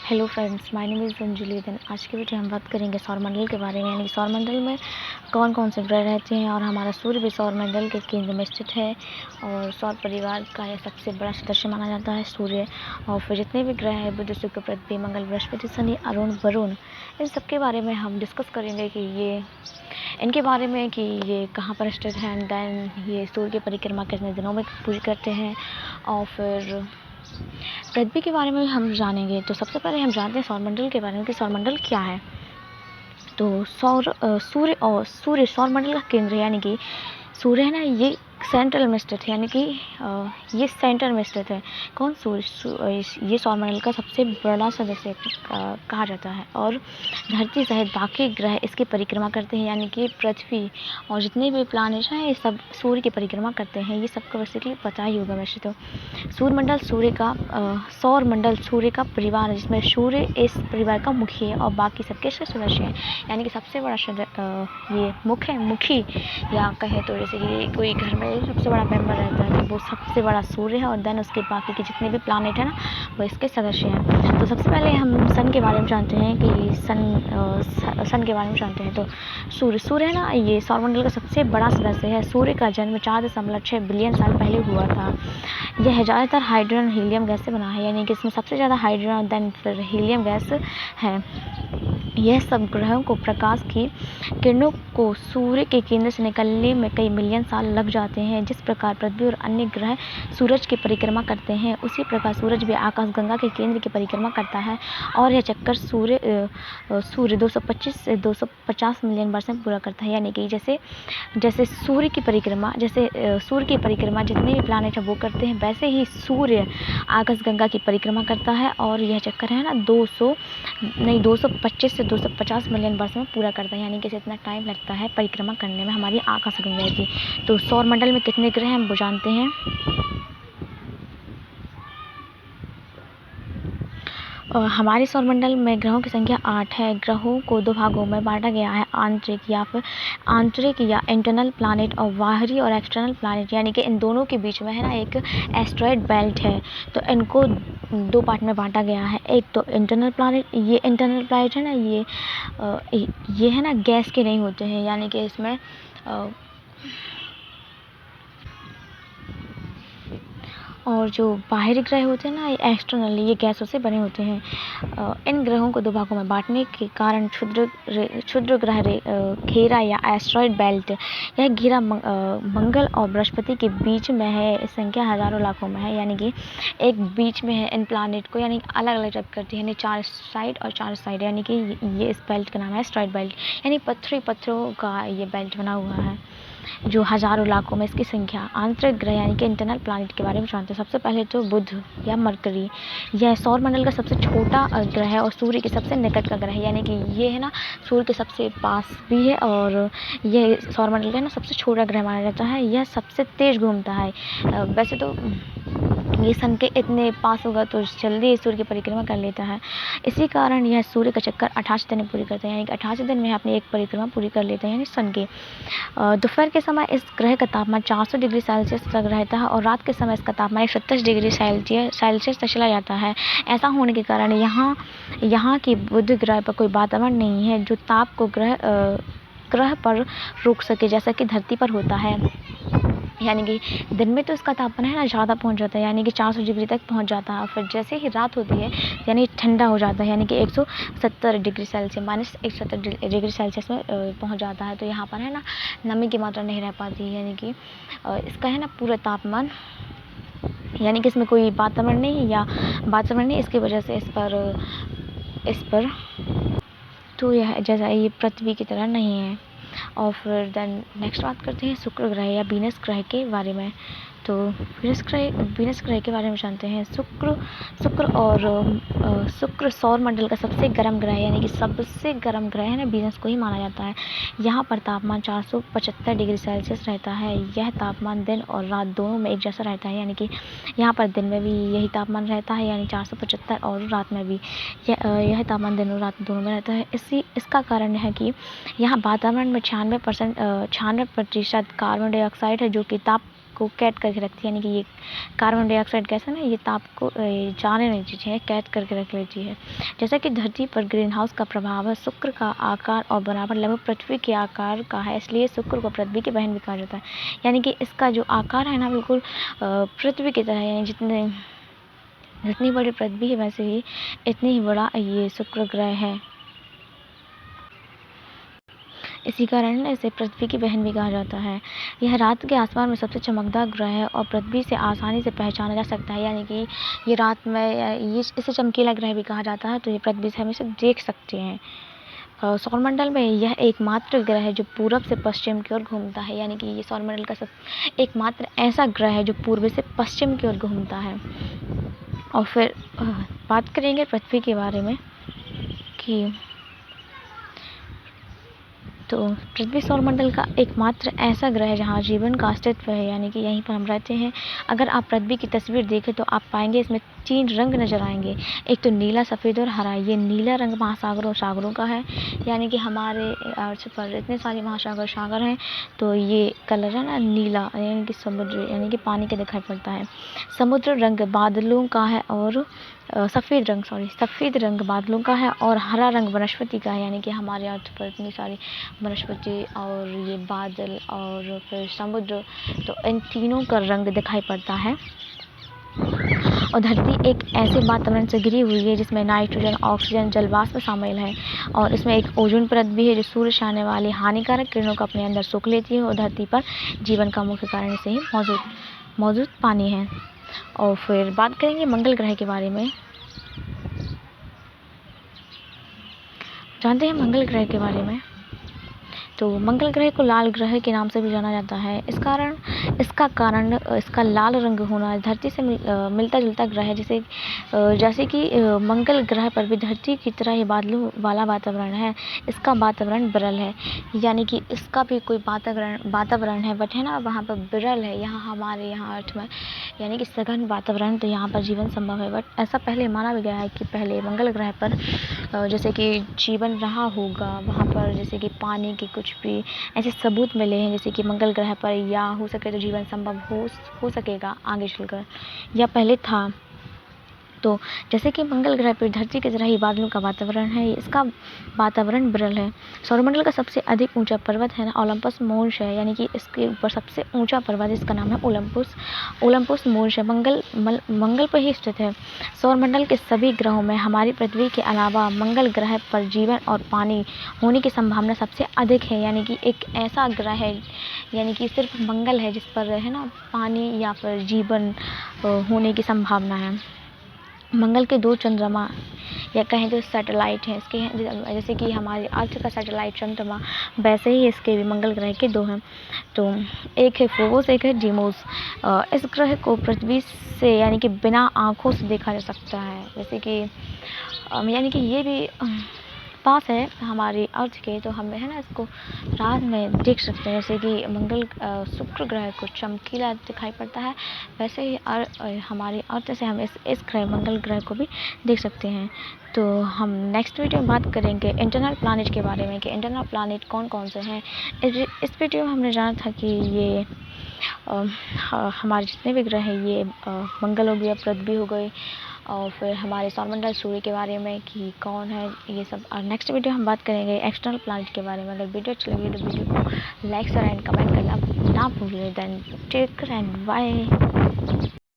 Hello friends, my name is Anjali. दिन आज की वीडियो हम बात करेंगे सौरमंडल के बारे में, यानी सौरमंडल में कौन कौन से ग्रह रहते हैं। और हमारा सूर्य भी सौरमंडल के केंद्र में स्थित है और सौर परिवार का यह सबसे बड़ा सदस्य माना जाता है सूर्य। और फिर जितने भी ग्रह हैं, बुध, शुक्र, पृथ्वी, मंगल, बृहस्पति, शनि, अरुण, वरुण, इन सब के बारे में हम डिस्कस करेंगे कि ये इनके बारे में कि ये कहाँ पर स्थित हैं, एंड देन ये सूर्य की परिक्रमा कितने दिनों में पूरी करते हैं। और फिर पृथ्वी के बारे में हम जानेंगे। तो सबसे पहले हम जानते हैं सौरमंडल के बारे में कि सौरमंडल क्या है। तो सूर्य सौरमंडल का केंद्र, यानी कि सूर्य है ना, ये सेंट्रल में स्थित है, यानी कि ये सेंटर में स्थित है। कौन? सूर्य। ये सौरमंडल का सबसे बड़ा सदस्य कहा जाता है। और धरती सहित बाकी ग्रह इसकी परिक्रमा करते हैं, यानी कि पृथ्वी और जितने भी प्लैनेट हैं ये सब सूर्य की परिक्रमा करते हैं। ये सबको बेसिकली पता ही होगा वैसे तो। सौरमंडल सूर्य का परिवार है, जिसमें सूर्य इस परिवार का मुखी है और बाकी सबके सदस्य हैं। यानी कि सबसे बड़ा ये मुखी या कहे तो जैसे कि कोई घर में सबसे बड़ा मेंबर रहता है तो वो सबसे बड़ा सूर्य है, और देन उसके बाकी के जितने भी प्लैनेट हैं ना वो इसके सदस्य हैं। तो सबसे पहले हम सन के बारे में जानते हैं कि सन के बारे में जानते हैं। तो सूर्य है ना, ये सौरमंडल का सबसे बड़ा सदस्य है। सूर्य का जन्म 4.6 बिलियन साल पहले हुआ था। यह ज़्यादातर हाइड्रोजन हीलियम गैस से बना है, यानी कि इसमें सबसे ज़्यादा हाइड्रोजन देन फिर हीलियम गैस है। यह सब ग्रहों को प्रकाश की किरणों को सूर्य के केंद्र से निकलने में कई मिलियन साल लग जाते हैं। जिस प्रकार पृथ्वी और अन्य ग्रह सूरज की परिक्रमा करते हैं, उसी प्रकार सूरज भी आकाशगंगा के केंद्र की परिक्रमा करता है। और यह चक्कर सूर्य 225 से 250 मिलियन वर्ष में पूरा करता है। यानी कि जैसे सूर्य की परिक्रमा जितने भी प्लैनेट हैं वो करते हैं, वैसे ही सूर्य आकाशगंगा की परिक्रमा करता है। और यह चक्कर है ना 225 से 250 मिलियन वर्ष में पूरा करता है। यानी कि इतना टाइम लगता है परिक्रमा करने में हमारी आकाशगंगा की। तो सौरमंडल में कितने ग्रह हैं हम वो जानते हैं। हमारे सौरमंडल में ग्रहों की संख्या 8 है। ग्रहों को 2 भागों में बांटा गया है, आंतरिक या इंटरनल प्लैनेट और बाहरी और एक्सटर्नल प्लैनेट। यानी कि इन दोनों के बीच में है ना एक एस्टेरॉयड बेल्ट है। तो इनको 2 पार्ट में बांटा गया है। एक तो इंटरनल प्लैनेट, ये इंटरनल प्लैनेट है ना, ये है ना गैस के नहीं होते हैं, यानी कि इसमें और जो बाहरी ग्रह होते हैं ना, ये एक्सटर्नली ये गैसों से बने होते हैं। इन ग्रहों को 2 भागों में बांटने के कारण क्षुद्र ग्रह घेरा या एस्टेरॉयड बेल्ट, यह घेरा मंगल और बृहस्पति के बीच में है। संख्या हजारों लाखों में है, यानी कि एक बीच में है इन प्लैनेट को, यानी अलग अलग टाइप करती है, यानी 4 साइड और 4 साइड, यानी कि ये इस बेल्ट का नाम है एस्टेरॉयड बेल्ट। यानी पत्थरों का ये बेल्ट बना हुआ है जो हजारों लाखों में इसकी संख्या। आंतरिक ग्रह यानी कि इंटरनल प्लैनेट के बारे में जानते हैं। सबसे पहले तो बुध या मरकरी, यह सौरमंडल का सबसे छोटा ग्रह है और सूर्य के सबसे निकट का ग्रह है। यानी कि ये है ना सूर्य के सबसे पास भी है, और यह सौरमंडल का ना सबसे छोटा ग्रह माना जाता है। यह सबसे तेज घूमता है। वैसे तो ये सन के इतने पास होगा तो जल्दी सूर्य की परिक्रमा कर लेता है। इसी कारण यह सूर्य का चक्कर 88 दिन में पूरी करता है, यानी कि 88 दिन में अपनी एक परिक्रमा पूरी कर लेता है, यानी सन की। दोपहर के समय इस ग्रह का तापमान 400 डिग्री सेल्सियस तक रहता है, और रात के समय इसका तापमान 127 डिग्री सेल्सियस तक चला जाता है। ऐसा होने के कारण यहाँ की बुध ग्रह पर कोई वातावरण नहीं है जो ताप को ग्रह पर रोक सके, जैसा कि धरती पर होता है। यानी कि दिन में तो इसका तापमान है ना ज़्यादा पहुंच जाता है, यानी कि 400 डिग्री तक पहुंच जाता है। फिर जैसे ही रात होती है यानी ठंडा हो जाता है, यानी कि 170 डिग्री सेल्सियस -170 डिग्री सेल्सियस में पहुंच जाता है। तो यहाँ पर है ना नमी की मात्रा नहीं रह पाती, यानी कि इसका है ना पूरा तापमान, यानी कि इसमें कोई वातावरण नहीं, इसकी वजह से इस पर तो यह जैसा ये पृथ्वी की तरह नहीं है। और फिर देन नेक्स्ट बात करते हैं शुक्र ग्रह या वीनस ग्रह के बारे में। तो वीनस ग्रह के बारे में जानते हैं। शुक्र सौरमंडल का सबसे गर्म ग्रह है, यानी कि सबसे गर्म ग्रह है ना वीनस को ही माना जाता है। यहाँ पर तापमान 475 डिग्री सेल्सियस रहता है। यह तापमान दिन और रात दोनों में एक जैसा रहता है, यानी कि यहाँ पर दिन में भी यही तापमान रहता है, यानी 475, और रात में भी यह तापमान दिन और रात दोनों में रहता है। इसका कारण है कि यहाँ वातावरण में 96% कार्बन डाइऑक्साइड है, जो कि को कैद करके रखती है, यानी कि ये कार्बन डाइऑक्साइड गैस है ना, ये ताप को जाने नहीं देती है, कैद करके रख लेती है। जैसा कि धरती पर ग्रीन हाउस का प्रभाव है, शुक्र का आकार और बनावट लगभग पृथ्वी के आकार का है, इसलिए शुक्र को पृथ्वी की बहन भी कहा जाता है। यानी कि इसका जो आकार है ना, बिल्कुल पृथ्वी की तरह है, यानी जितनी बड़ी पृथ्वी है वैसे ही इतनी ही बड़ा ये शुक्र ग्रह है। इसी कारण इसे पृथ्वी की बहन भी कहा जाता है। यह रात के आसमान में सबसे चमकदार ग्रह है और पृथ्वी से आसानी से पहचाना जा सकता है, यानी कि ये रात में ये इसे चमकीला ग्रह भी कहा जाता है, तो ये पृथ्वी से हम इसे देख सकते हैं। सौरमंडल में यह एकमात्र ग्रह है जो पूरब से पश्चिम की ओर घूमता है, यानी कि ये सौरमंडल का सब एकमात्र ऐसा ग्रह है जो पूर्व से पश्चिम की ओर घूमता है। और फिर बात करेंगे पृथ्वी के बारे में कि तो पृथ्वी सौरमंडल का एकमात्र ऐसा ग्रह है जहाँ जीवन का अस्तित्व है, यानी कि यहीं पर हम रहते हैं। अगर आप पृथ्वी की तस्वीर देखें तो आप पाएंगे इसमें 3 रंग नज़र आएंगे, एक तो नीला, सफ़ेद और हरा। ये नीला रंग महासागरों और सागरों का है, यानी कि हमारे अर्थ पर इतने सारे महासागर सागर हैं, तो ये कलर है ना नीला, यानी कि समुद्र, यानी कि पानी का दिखाई पड़ता है। समुद्र रंग बादलों का है और सफ़ेद रंग बादलों का है और हरा रंग वनस्पति का है, यानी कि हमारे अर्थ पर इतनी सारी वनस्पति और ये बादल और फिर समुद्र, तो इन तीनों का रंग दिखाई पड़ता है। और धरती एक ऐसे वातावरण से घिरी हुई है जिसमें नाइट्रोजन, ऑक्सीजन, जलवाष्प शामिल है और इसमें एक ओजोन परत भी है जो सूर्य से आने वाली हानिकारक किरणों को अपने अंदर सोख लेती है और धरती पर जीवन का मुख्य कारण से ही मौजूद पानी है। और फिर बात करेंगे मंगल ग्रह के बारे में। जानते हैं मंगल ग्रह के बारे में, तो मंगल ग्रह को लाल ग्रह के नाम से भी जाना जाता है। इसका कारण इसका लाल रंग होना धरती से मिलता जुलता ग्रह है, जैसे कि मंगल ग्रह पर भी धरती की तरह ही बादलों वाला वातावरण है। इसका वातावरण विरल है, यानी कि इसका भी कोई वातावरण है, बट है ना वहाँ पर विरल है। यहाँ हमारे यहाँ अर्थ में यानी कि सघन वातावरण, तो यहाँ पर जीवन संभव है। बट ऐसा पहले माना भी गया है कि पहले मंगल ग्रह पर जैसे कि जीवन रहा होगा, वहाँ पर जैसे कि पानी की कुछ भी ऐसे सबूत मिले हैं, जैसे कि मंगल ग्रह पर या हो सके तो जीवन संभव हो सकेगा आगे चलकर या पहले था। तो जैसे कि मंगल ग्रह पर धरती की तरह ही बादलों का वातावरण है, इसका वातावरण विरल है। सौरमंडल का सबसे अधिक ऊंचा पर्वत है ना ओलंपस मोंस है, यानी कि इसके ऊपर सबसे ऊंचा पर्वत इसका नाम है ओलंपस मोंस है, मंगल पर ही स्थित है। सौरमंडल के सभी ग्रहों में हमारी पृथ्वी के अलावा मंगल ग्रह पर जीवन और पानी होने की संभावना सबसे अधिक है, यानी कि एक ऐसा ग्रह है, यानी कि सिर्फ मंगल है जिस पर है ना पानी या फिर जीवन होने की संभावना है। मंगल के 2 चंद्रमा या कहें तो सैटेलाइट हैं इसके, जैसे कि हमारे अर्थ का सैटेलाइट चंद्रमा, वैसे ही इसके भी मंगल ग्रह के 2 हैं। तो एक है फोबोस, एक है डीमोस। इस ग्रह को पृथ्वी से यानी कि बिना आँखों से देखा जा सकता है, जैसे कि यानी कि ये भी पास है हमारी अर्थ के, तो हमें है ना इसको रात में देख सकते हैं। जैसे कि शुक्र ग्रह को चमकीला दिखाई पड़ता है, वैसे ही हमारी अर्थ से हम इस ग्रह मंगल ग्रह को भी देख सकते हैं। तो हम नेक्स्ट वीडियो में बात करेंगे इंटरनल प्लैनेट के बारे में कि इंटरनल प्लैनेट कौन कौन से हैं। इस वीडियो में हमने जाना था कि ये हमारे जितने भी ग्रह हैं, ये मंगल हो गया, पृथ्वी हो गई, और फिर हमारे सौरमंडल सूर्य के बारे में कि कौन है ये सब। और नेक्स्ट वीडियो हम बात करेंगे एक्सटर्नल प्लैनेट के बारे में। अगर वीडियो अच्छी लगी तो वीडियो को लाइक शेयर एंड कमेंट करना ना भूलिए। Then take care and bye.